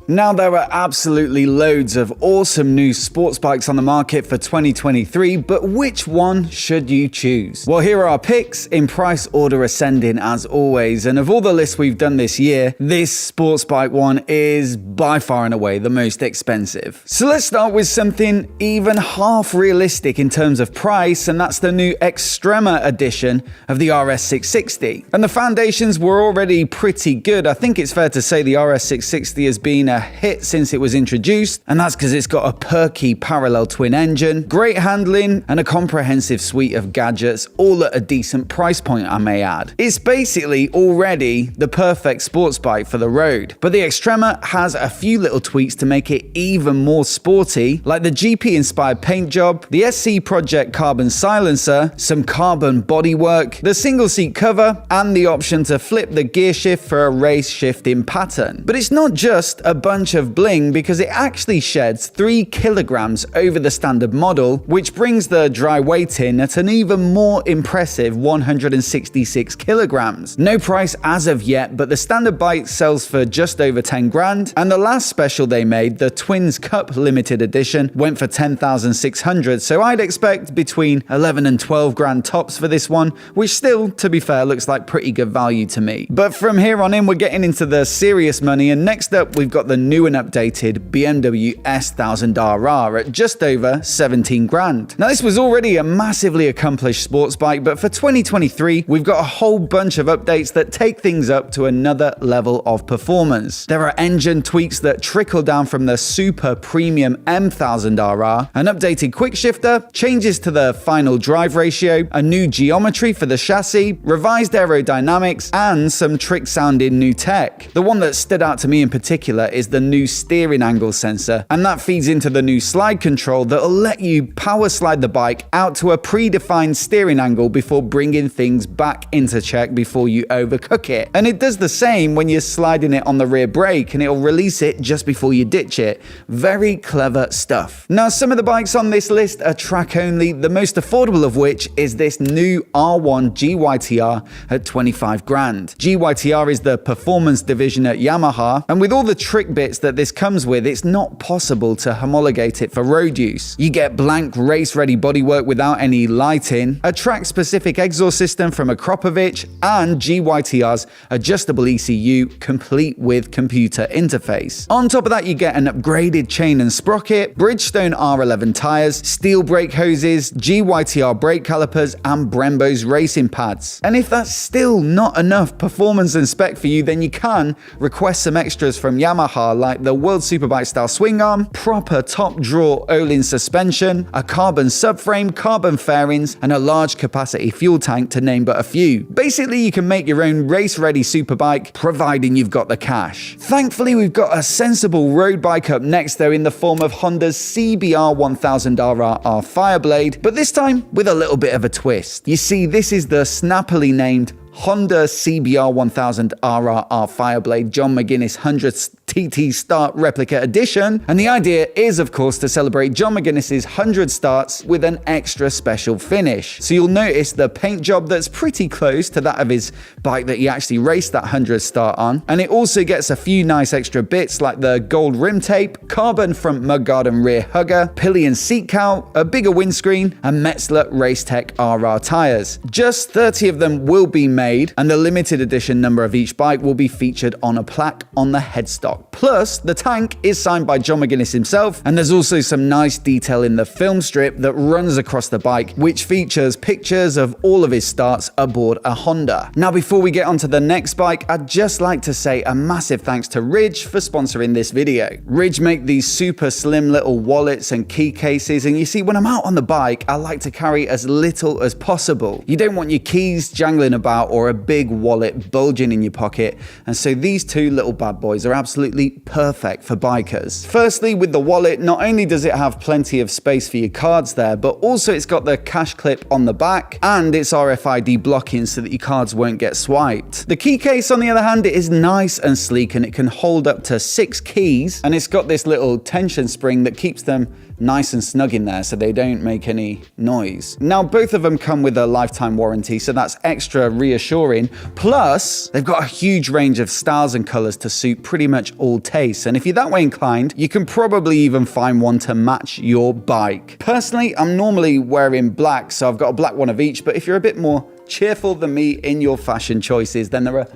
Now, there are absolutely loads of awesome new sports bikes on the market for 2023, but which one should you choose? Well, here are our picks in price order ascending as always, and of all the lists we've done this year, this sports bike one is by far and away the most expensive. So let's start with something even half realistic in terms of price, and that's the new Extrema edition of the RS660. And the foundations were already pretty good. I think it's fair to say the RS660 has been a hit since it was introduced, and that's because it's got a perky parallel twin engine, great handling, and a comprehensive suite of gadgets, all at a decent price point, I may add. It's basically already the perfect sports bike for the road, but the Extrema has a few little tweaks to make it even more sporty, like the GP-inspired paint job, the SC Project carbon silencer, some carbon bodywork, the single-seat cover, and the option to flip the gear shift for a race shifting pattern. But it's not just a bunch of bling, because it actually sheds 3 kilograms over the standard model, which brings the dry weight in at an even more impressive 166 kilograms. No price as of yet, but the standard bike sells for just over 10 grand, and the last special they made, the Twins Cup limited edition, went for 10,600, so I'd expect between 11 and 12 grand tops for this one, which still, to be fair, looks like pretty good value to me. But from here on in, we're getting into the serious money, and next up we've got the new and updated BMW S1000RR at just over 17 grand. Now, this was already a massively accomplished sports bike, but for 2023, we've got a whole bunch of updates that take things up to another level of performance. There are engine tweaks that trickle down from the super premium M1000RR, an updated quick shifter, changes to the final drive ratio, a new geometry for the chassis, revised aerodynamics, and some trick-sounding new tech. The one that stood out to me in particular is the new steering angle sensor, and that feeds into the new slide control that'll let you power slide the bike out to a predefined steering angle before bringing things back into check before you overcook it. And it does the same when you're sliding it on the rear brake, and it'll release it just before you ditch it. Very clever stuff. Now, some of the bikes on this list are track only, the most affordable of which is this new R1 GYTR at 25 grand. GYTR is the performance division at Yamaha, and with all the trick bits that this comes with, it's not possible to homologate it for road use. You get blank race-ready bodywork without any lighting, a track-specific exhaust system from Akropovich, and GYTR's adjustable ECU complete with computer interface. On top of that, you get an upgraded chain and sprocket, Bridgestone R11 tires, steel brake hoses, GYTR brake calipers, and Brembo's racing pads. And if that's still not enough performance and spec for you, then you can request some extras from Yamaha, like the World Superbike style swing arm, proper top draw Olin suspension, a carbon subframe, carbon fairings, and a large capacity fuel tank, to name but a few. Basically, you can make your own race ready superbike, providing you've got the cash. Thankfully, we've got a sensible road bike up next though, in the form of Honda's CBR 1000RR Fireblade, but this time with a little bit of a twist. You see, this is the snappily named Honda CBR 1000 RR Fireblade John McGuinness 100th TT Start Replica Edition, and the idea is of course to celebrate John McGuinness's 100 starts with an extra special finish. So you'll notice the paint job that's pretty close to that of his bike that he actually raced that 100 start on, and it also gets a few nice extra bits like the gold rim tape, carbon front mudguard and rear hugger, pillion seat cowl, a bigger windscreen, and Metzler Racetech RR tires. Just 30 of them will be made, and the limited edition number of each bike will be featured on a plaque on the headstock. Plus, the tank is signed by John McGuinness himself, and there's also some nice detail in the film strip that runs across the bike, which features pictures of all of his starts aboard a Honda. Now, before we get onto the next bike, I'd just like to say a massive thanks to Ridge for sponsoring this video. Ridge make these super slim little wallets and key cases, and you see, when I'm out on the bike, I like to carry as little as possible. You don't want your keys jangling about or a big wallet bulging in your pocket, and so these two little bad boys are absolutely perfect for bikers. Firstly, with the wallet, not only does it have plenty of space for your cards there, but also it's got the cash clip on the back and it's RFID blocking so that your cards won't get swiped. The key case, on the other hand, it is nice and sleek, and it can hold up to 6 keys, and it's got this little tension spring that keeps them nice and snug in there so they don't make any noise. Now, both of them come with a lifetime warranty, so that's extra reassuring reassuring. Plus, they've got a huge range of styles and colors to suit pretty much all tastes. And if you're that way inclined, you can probably even find one to match your bike. Personally, I'm normally wearing black, so I've got a black one of each. But if you're a bit more cheerful than me in your fashion choices, then there are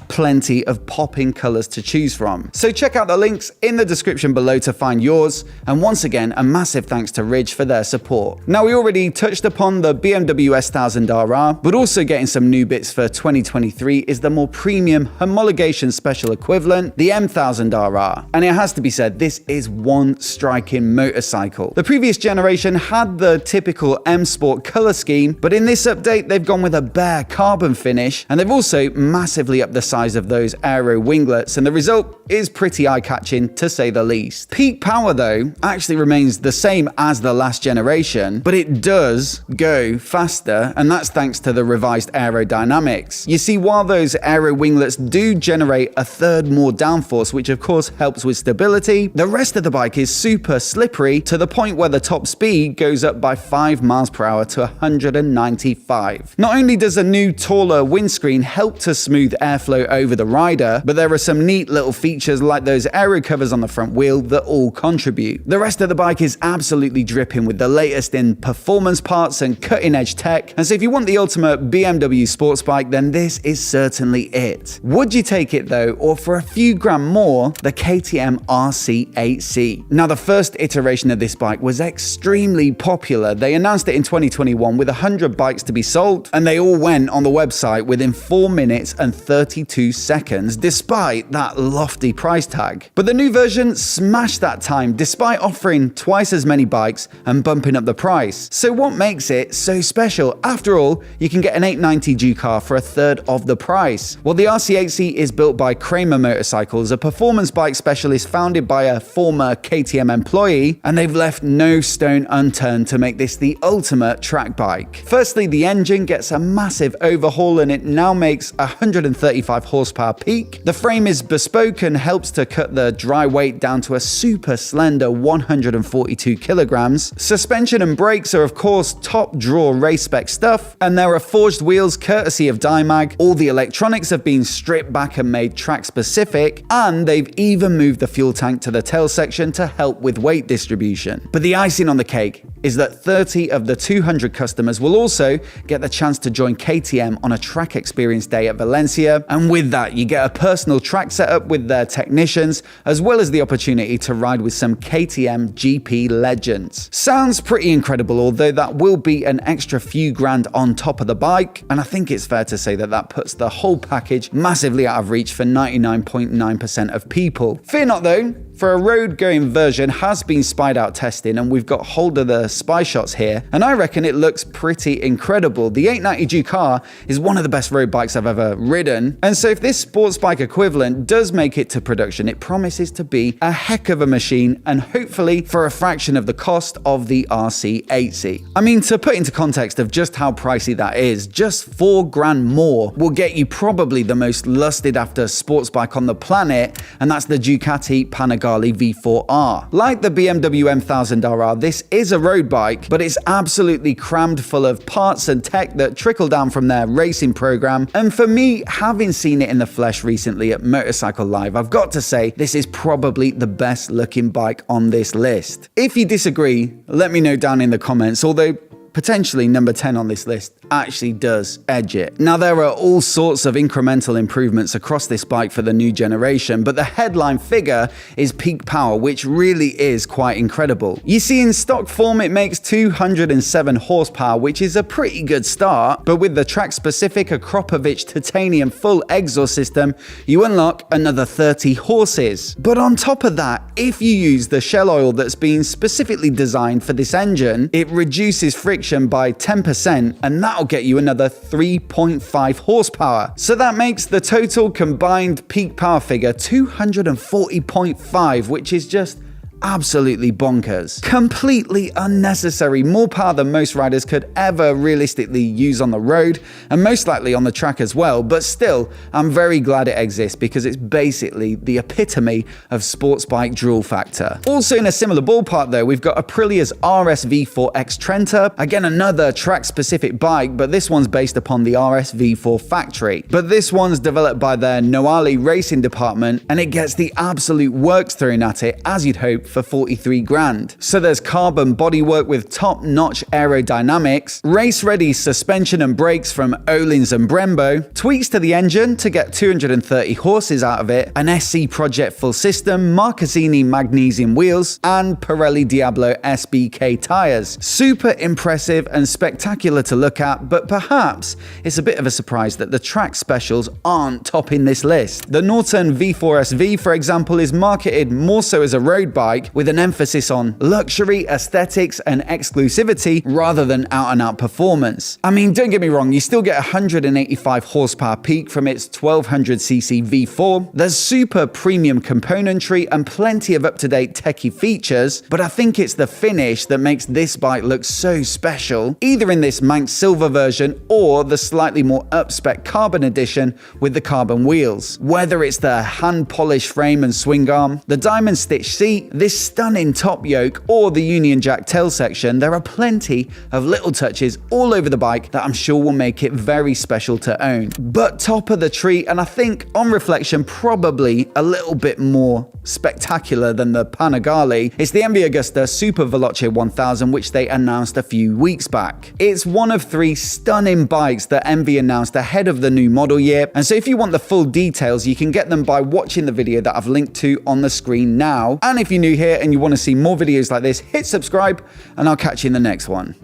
plenty of popping colors to choose from. So check out the links in the description below to find yours. And once again, a massive thanks to Ridge for their support. Now, we already touched upon the BMW S1000RR, but also getting some new bits for 2023 is the more premium homologation special equivalent, the M1000RR. And it has to be said, this is one striking motorcycle. The previous generation had the typical M Sport color scheme, but in this update, they've gone with a bare carbon finish, and they've also massively upped the size of those aero winglets, and the result is pretty eye-catching to say the least. Peak power though actually remains the same as the last generation, but it does go faster, and that's thanks to the revised aerodynamics. You see, while those aero winglets do generate a third more downforce, which of course helps with stability, the rest of the bike is super slippery to the point where the top speed goes up by 5 miles per hour to 195. Not only does a new taller windscreen help to smooth airflow over the rider, but there are some neat little features like those aero covers on the front wheel that all contribute. The rest of the bike is absolutely dripping with the latest in performance parts and cutting edge tech, and so if you want the ultimate BMW sports bike, then this is certainly it. Would you take it though, or for a few grand more, the KTM RC8C? Now, the first iteration of this bike was extremely popular. They announced it in 2021 with 100 bikes to be sold, and they all went on the website within 4 minutes and 32 seconds, despite that lofty price tag. But the new version smashed that time despite offering twice as many bikes and bumping up the price. So what makes it so special? After all, you can get an 890 Duke for a third of the price. Well, the RC8C is built by Kramer Motorcycles, a performance bike specialist founded by a former KTM employee, and they've left no stone unturned to make this the ultimate track bike. Firstly, the engine gets a massive overhaul, and it now makes 135 horsepower peak. The frame is bespoke and helps to cut the dry weight down to a super slender 142 kilograms. Suspension and brakes are of course top draw race spec stuff, and there are forged wheels courtesy of Dymag. All the electronics have been stripped back and made track specific, and they've even moved the fuel tank to the tail section to help with weight distribution. But the icing on the cake is that 30 of the 200 customers will also get the chance to join KTM on a track experience day at Valencia, and with that you get a personal track setup with their technicians, as well as the opportunity to ride with some KTM GP legends. Sounds pretty incredible, although that will be an extra few grand on top of the bike, and I think it's fair to say that that puts the whole package massively out of reach for 99.9% of people. Fear not though, for a road-going version has been spied out testing, and we've got hold of the spy shots here, and I reckon it looks pretty incredible. The 890 Duke is one of the best road bikes I've ever ridden, and so if this sports bike equivalent does make it to production, it promises to be a heck of a machine, and hopefully for a fraction of the cost of the RC8C. I mean, to put into context of just how pricey that is, just 4 grand more will get you probably the most lusted after sports bike on the planet, and that's the Ducati Panigale V4R. Like the BMW M1000RR, this is a road bike, but it's absolutely crammed full of parts and tech that trickle down from their racing program. And for me, having seen it in the flesh recently at Motorcycle Live, I've got to say this is probably the best looking bike on this list. If you disagree, let me know down in the comments, although potentially number 10 on this list actually does edge it. Now, there are all sorts of incremental improvements across this bike for the new generation, but the headline figure is peak power, which really is quite incredible. You see, in stock form it makes 207 horsepower, which is a pretty good start, but with the track-specific Akropovich titanium full exhaust system, you unlock another 30 horses. But on top of that, if you use the shell oil that's been specifically designed for this engine, it reduces friction by 10%, and that'll get you another 3.5 horsepower. So that makes the total combined peak power figure 240.5, which is just absolutely bonkers. Completely unnecessary, more power than most riders could ever realistically use on the road, and most likely on the track as well, but still, I'm very glad it exists because it's basically the epitome of sports bike drool factor. Also in a similar ballpark though, we've got Aprilia's RS V4 X Trenta, again another track-specific bike, but this one's based upon the RS V4 factory. But this one's developed by their Noale racing department, and it gets the absolute works thrown at it, as you'd hope, for 43 grand. So there's carbon bodywork with top-notch aerodynamics, race-ready suspension and brakes from Öhlins and Brembo, tweaks to the engine to get 230 horses out of it, an SC Project full system, Marcassini magnesium wheels, and Pirelli Diablo SBK tires. Super impressive and spectacular to look at, but perhaps it's a bit of a surprise that the track specials aren't topping this list. The Norton V4SV, for example, is marketed more so as a road bike with an emphasis on luxury, aesthetics, and exclusivity rather than out-and-out performance. I mean, don't get me wrong, you still get 185 horsepower peak from its 1200cc V4. There's super premium componentry and plenty of up-to-date techie features, but I think it's the finish that makes this bike look so special, either in this Manx Silver version or the slightly more up-spec carbon edition with the carbon wheels. Whether it's the hand-polished frame and swing arm, the diamond stitch seat, this stunning top yoke, or the Union Jack tail section, there are plenty of little touches all over the bike that I'm sure will make it very special to own. But top of the tree, and I think on reflection probably a little bit more spectacular than the Panigale, is the MV Agusta Super Veloce 1000, which they announced a few weeks back. It's one of 3 stunning bikes that MV announced ahead of the new model year, and so if you want the full details, you can get them by watching the video that I've linked to on the screen now. And if you're new here and you want to see more videos like this, hit subscribe, and I'll catch you in the next one.